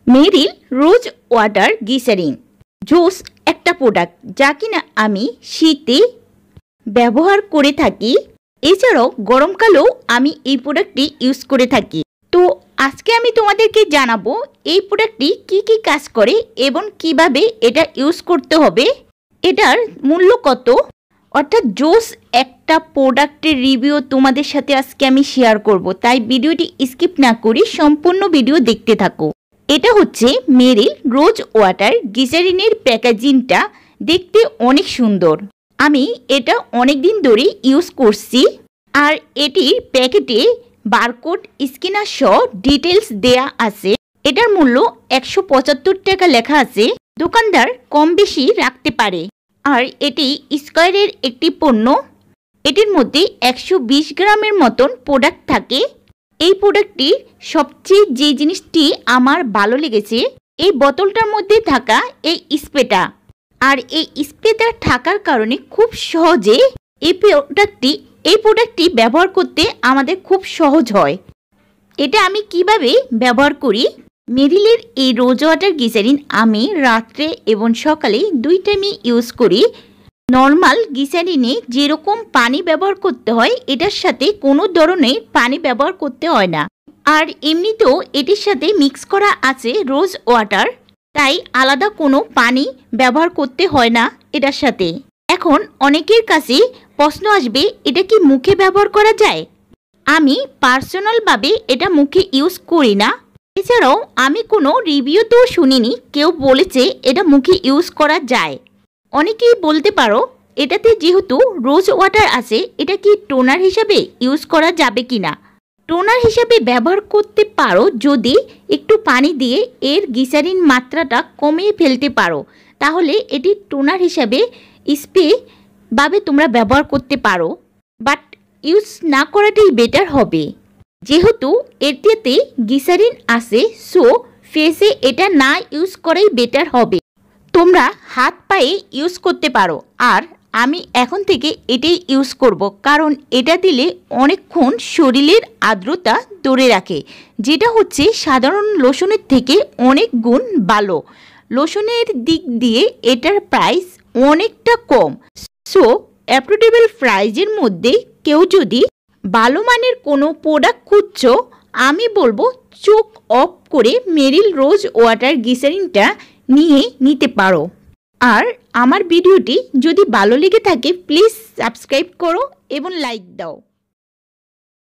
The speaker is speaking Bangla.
মেরিল রোজ ওয়াটার গ্লিসারিন জোস একটা প্রোডাক্ট যা কিনা আমি শীতে ব্যবহার করে থাকি। এছাড়াও গরমকালেও আমি এই প্রোডাক্টটি ইউজ করে থাকি। তো আজকে আমি তোমাদেরকে জানাবো এই প্রোডাক্টটি কি কি কাজ করে এবং কিভাবে এটা ইউজ করতে হবে, এটার মূল্য কত, অর্থাৎ জোস একটা প্রোডাক্টের রিভিউ তোমাদের সাথে আজকে আমি শেয়ার করব। তাই ভিডিওটি স্কিপ না করে সম্পূর্ণ ভিডিও দেখতে থাকো। এটা হচ্ছে মেরিল রোজ ওয়াটার গ্লিসারিনের প্যাকেজিংটা দেখতে অনেক সুন্দর। আমি এটা অনেক দিন ধরে ইউজ করছি। আর এটির প্যাকেটে বারকোড স্ক্যানার সহ ডিটেলস দেয়া আছে। এটার মূল্য 175 টাকা লেখা আছে। দোকানদার কম বেশি রাখতে পারে। আর এটি স্কয়ারের একটি পণ্য। এটির মধ্যে 120 গ্রামের মতন প্রোডাক্ট থাকে। এই প্রোডাক্টটির সবচেয়ে যে জিনিসটি আমার ভালো লেগেছে এই বোতলটার মধ্যে থাকা এই স্প্রেটা। আর এই স্প্রেটা থাকার কারণে খুব সহজে এই প্রোডাক্টটি ব্যবহার করতে আমাদের খুব সহজ হয়। এটা আমি কিভাবে ব্যবহার করি, মেরিলের এই রোজ ওয়াটার গ্লিসারিন আমি রাত্রে এবং সকালে দুই টাইমে ইউজ করি। নর্মাল গ্লিসারিনে যেরকম পানি ব্যবহার করতে হয় এটার সাথে কোনো ধরনের পানি ব্যবহার করতে হয় না। আর এমনিতেও এটির সাথে মিক্স করা আছে রোজ ওয়াটার, তাই আলাদা কোনো পানি ব্যবহার করতে হয় না এটার সাথে। এখন অনেকের কাছে প্রশ্ন আসবে এটা কি মুখে ব্যবহার করা যায়? আমি পার্সোনালভাবে এটা মুখে ইউজ করি না। এছাড়াও আমি কোনো রিভিউতেও শুনিনি কেউ বলেছে এটা মুখে ইউজ করা যায়। অনেকেই বলতে পারো এটাতে যেহেতু রোজ ওয়াটার আছে এটা কি টোনার হিসাবে ইউজ করা যাবে কি না। টোনার হিসাবে ব্যবহার করতে পারো যদি একটু পানি দিয়ে এর গ্লিসারিন মাত্রাটা কমিয়ে ফেলতে পারো, তাহলে এটি টোনার হিসাবে স্প্রে ভাবে তোমরা ব্যবহার করতে পারো। বাট ইউজ না করাটাই বেটার হবে, যেহেতু এটিতে গ্লিসারিন আছে। সো ফেসে এটা না ইউজ করাই বেটার হবে। তোমরা হাত পায়ে ইউজ করতে পারো। আর আমি এখন থেকে এটাই ইউজ করব, কারণ এটা দিলে অনেকক্ষণ শরীরের আর্দ্রতা ধরে রাখে, যেটা হচ্ছে সাধারণ লোশনের থেকে অনেক গুণ ভালো। লোশনের দিক দিয়ে এটার প্রাইস অনেকটা কম। সো অ্যাফোর্ডেবল প্রাইজের মধ্যে কেউ যদি ভালো মানের কোনো প্রোডাক্ট খুঁজছো, আমি বলবো চোখ অফ করে মেরিল রোজ ওয়াটার গ্লিসারিনটা নিয়ে নিতে পারো। আর আমার ভিডিওটি যদি ভালো লেগে থাকে প্লিজ সাবস্ক্রাইব করো এবং লাইক দাও।